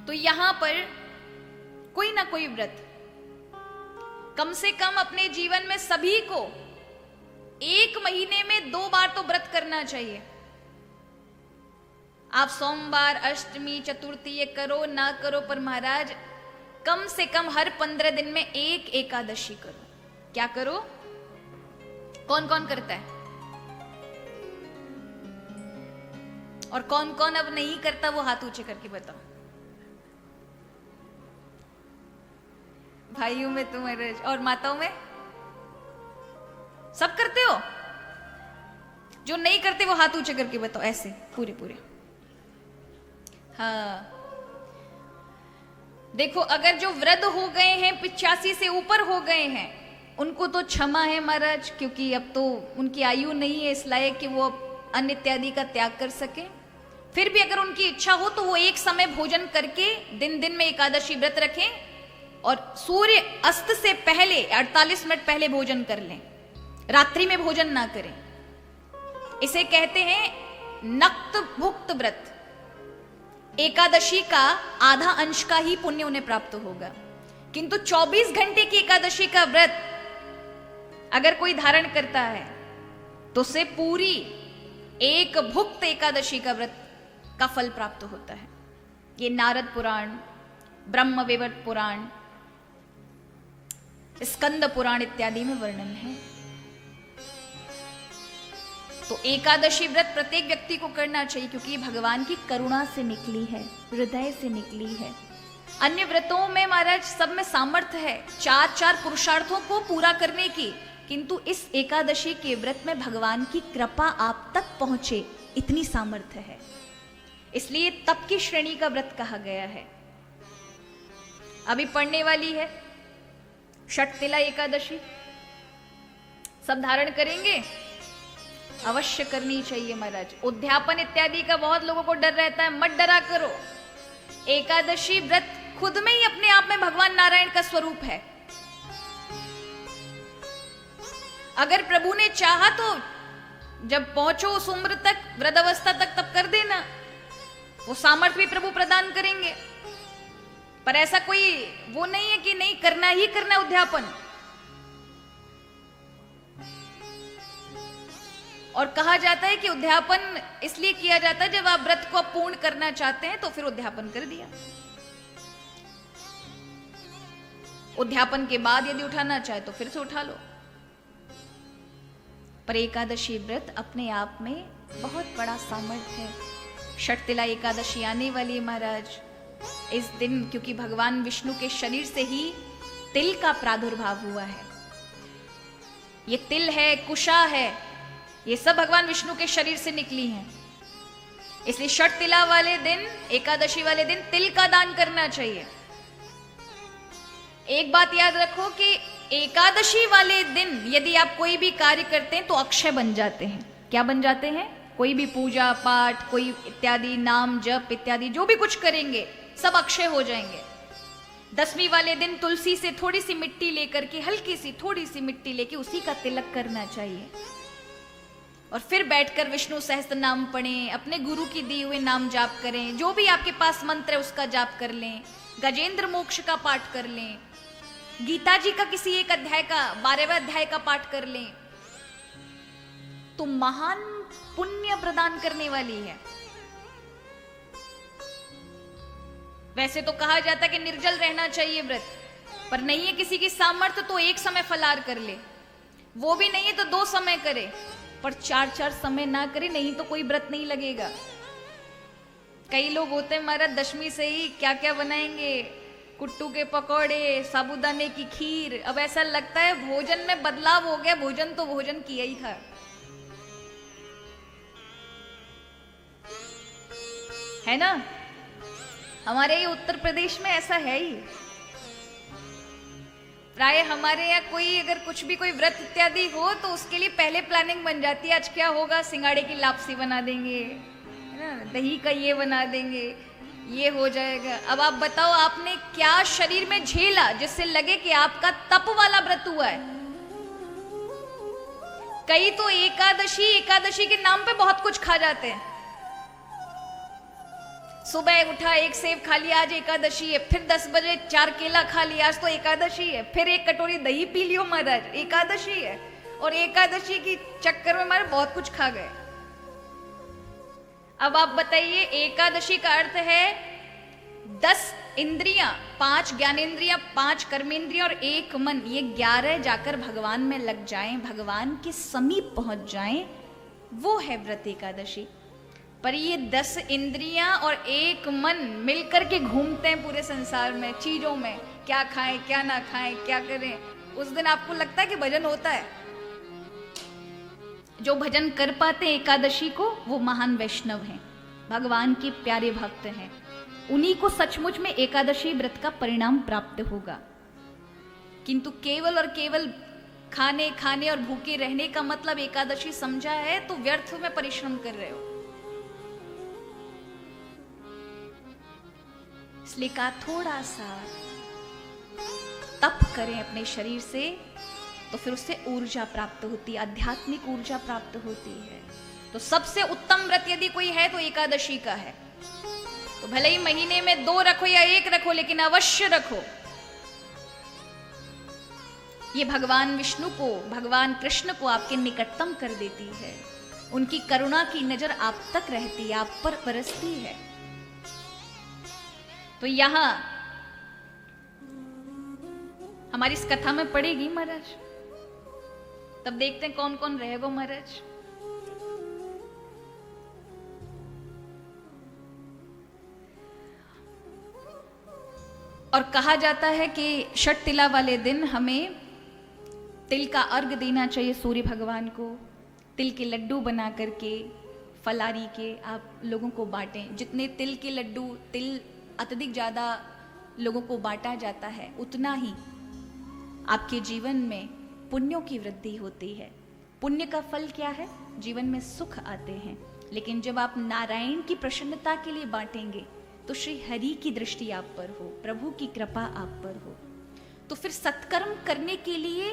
तो यहां पर कोई ना कोई व्रत कम से कम अपने जीवन में सभी को 1 महीने में 2 बार तो व्रत करना चाहिए। आप सोमवार, अष्टमी, चतुर्थी ये करो ना करो, पर महाराज कम से कम हर 15 दिन में एक एकादशी करो। क्या करो? कौन कौन करता है और कौन कौन अब नहीं करता, वो हाथ ऊंचे करके बताओ। भाइयों में तुम और माताओं में सब करते हो? जो नहीं करते वो हाथ ऊंचे करके बताओ, ऐसे पूरे पूरे। हाँ देखो, अगर जो वृद्ध हो गए हैं, 85 से ऊपर हो गए हैं, उनको तो क्षमा है महाराज, क्योंकि अब तो उनकी आयु नहीं है इस लायक कि वो अन्न इत्यादि का त्याग कर सके। फिर भी अगर उनकी इच्छा हो तो वो एक समय भोजन करके दिन दिन में एकादशी व्रत रखें और सूर्य अस्त से पहले 48 मिनट पहले भोजन कर लें, रात्रि में भोजन ना करें। इसे कहते हैं नक्त भुक्त व्रत। एकादशी का आधा अंश का ही पुण्य उन्हें प्राप्त होगा, किंतु 24 घंटे की एकादशी का व्रत अगर कोई धारण करता है तो उसे पूरी एक भुक्त एकादशी का व्रत का फल प्राप्त होता है। ये नारद पुराण, ब्रह्म वैवर्त पुराण, स्कंद पुराण इत्यादि में वर्णन है। तो एकादशी व्रत प्रत्येक व्यक्ति को करना चाहिए, क्योंकि भगवान की करुणा से निकली है, हृदय से निकली है। अन्य व्रतों में महाराज सब में सामर्थ्य है 4 पुरुषार्थों को पूरा करने की, किंतु इस एकादशी के व्रत में भगवान की कृपा आप तक पहुंचे, इतनी सामर्थ्य है। इसलिए तप की श्रेणी का व्रत कहा गया है। अभी पढ़ने वाली है षटतिला एकादशी, सब धारण करेंगे? अवश्य करनी चाहिए महाराज। उद्यापन इत्यादि का बहुत लोगों को डर रहता है, मत डरा करो। एकादशी व्रत खुद में ही अपने आप में भगवान नारायण का स्वरूप है। अगर प्रभु ने चाहा तो जब पहुंचो उस उम्र तक, वृद्धावस्था तक, तब कर देना, वो सामर्थ्य भी प्रभु प्रदान करेंगे। पर ऐसा कोई वो नहीं है कि नहीं करना ही करना उद्यापन। और कहा जाता है कि उद्यापन इसलिए किया जाता है, जब आप व्रत को पूर्ण करना चाहते हैं तो फिर उद्यापन कर दिया। उद्यापन के बाद यदि उठाना चाहे तो फिर से उठा लो। पर एकादशी व्रत अपने आप में बहुत बड़ा सामर्थ्य है। षटतिला एकादशी आने वाली है महाराज। इस दिन क्योंकि भगवान विष्णु के शरीर से ही तिल का प्रादुर्भाव हुआ है। ये तिल है, कुशा है, ये सब भगवान विष्णु के शरीर से निकली हैं। इसलिए षटतिला वाले दिन, एकादशी वाले दिन तिल का दान करना चाहिए। एक बात याद रखो कि एकादशी वाले दिन यदि आप कोई भी कार्य करते हैं तो अक्षय बन जाते हैं। क्या बन जाते हैं? कोई भी पूजा पाठ, कोई इत्यादि, नाम जप इत्यादि जो भी कुछ करेंगे सब अक्षय हो जाएंगे। 10वीं वाले दिन तुलसी से थोड़ी सी मिट्टी लेकर के, हल्की सी थोड़ी सी मिट्टी लेके उसी का तिलक करना चाहिए और फिर बैठकर विष्णु सहस्त्र नाम पढ़ें, अपने गुरु की दी हुए नाम जाप करें, जो भी आपके पास मंत्र है उसका जाप कर लें, गजेंद्र मोक्ष का पाठ कर लें, गीता जी का किसी एक अध्याय का, 12वें अध्याय का पाठ कर लें, तो महान पुण्य प्रदान करने वाली है। वैसे तो कहा जाता है कि निर्जल रहना चाहिए व्रत, पर नहीं है किसी की सामर्थ्य तो एक समय फलाहार कर ले, वो भी नहीं है तो 2 समय करे, पर 4 समय ना करे, नहीं तो कोई व्रत नहीं लगेगा। कई लोग होते हैं महाराज 10वीं से ही क्या क्या बनाएंगे, कुट्टू के पकौड़े, साबूदाने की खीर। अब ऐसा लगता है भोजन में बदलाव हो गया, भोजन तो भोजन किया ही था। है ना? हमारे ये उत्तर प्रदेश में ऐसा है ही। प्राय हमारे यहाँ कोई अगर कुछ भी कोई व्रत इत्यादि हो तो उसके लिए पहले प्लानिंग बन जाती है, आज क्या होगा, सिंगाड़े की लापसी बना देंगे, है ना, दही का ये बना देंगे, ये हो जाएगा। अब आप बताओ आपने क्या शरीर में झेला जिससे लगे कि आपका तप वाला व्रत हुआ है। कई तो एकादशी के नाम पे बहुत कुछ खा जाते हैं। सुबह उठा 1 सेब खा लिया, आज एकादशी है, फिर 10 बजे 4 केला खा लिया, आज तो एकादशी है, फिर 1 कटोरी दही पी लियो महाराज, एकादशी है। और एकादशी की चक्कर में हमारे बहुत कुछ खा गए। अब आप बताइए, एकादशी का अर्थ है 10 इंद्रियां, 5 ज्ञानेंद्रियां, 5 कर्मेंद्रियां और 1 मन, ये 11 जाकर भगवान में लग जाएं, भगवान के समीप पहुंच जाएं, वो है व्रत एकादशी। पर ये 10 इंद्रियां और 1 मन मिलकर के घूमते हैं पूरे संसार में, चीजों में, क्या खाएं क्या ना खाएं, क्या करें। उस दिन आपको लगता है कि भजन होता है। जो भजन कर पाते हैं एकादशी को, वो महान वैष्णव हैं, भगवान के प्यारे भक्त हैं। उन्हीं को सचमुच में एकादशी व्रत का परिणाम प्राप्त होगा। किंतु केवल और केवल खाने खाने और भूखे रहने का मतलब एकादशी समझा है तो व्यर्थ में परिश्रम कर रहे हो। इसलिए कहा थोड़ा सा तप करें अपने शरीर से, तो फिर उससे ऊर्जा प्राप्त होती है, आध्यात्मिक ऊर्जा प्राप्त होती है। तो सबसे उत्तम व्रत यदि कोई है तो एकादशी का है। तो भले ही महीने में 2 रखो या 1 रखो, लेकिन अवश्य रखो। ये भगवान विष्णु को, भगवान कृष्ण को आपके निकटतम कर देती है। उनकी करुणा की नजर आप तक रहती है, आप पर बरसती है। तो यहां हमारी इस कथा में पड़ेगी महाराज, तब देखते हैं कौन कौन रहेगा महाराज। और कहा जाता है कि षठ तिला वाले दिन हमें तिल का अर्घ देना चाहिए सूर्य भगवान को। तिल के लड्डू बना करके फलारी के आप लोगों को बांटें। जितने तिल के लड्डू, तिल अत्यधिक ज़्यादा लोगों को बांटा जाता है, उतना ही आपके जीवन में पुण्यों की वृद्धि होती है। पुण्य का फल क्या है? जीवन में सुख आते हैं। लेकिन जब आप नारायण की प्रसन्नता के लिए बांटेंगे तो श्री हरि की दृष्टि आप पर हो, प्रभु की कृपा आप पर हो। तो फिर सत्कर्म करने के लिए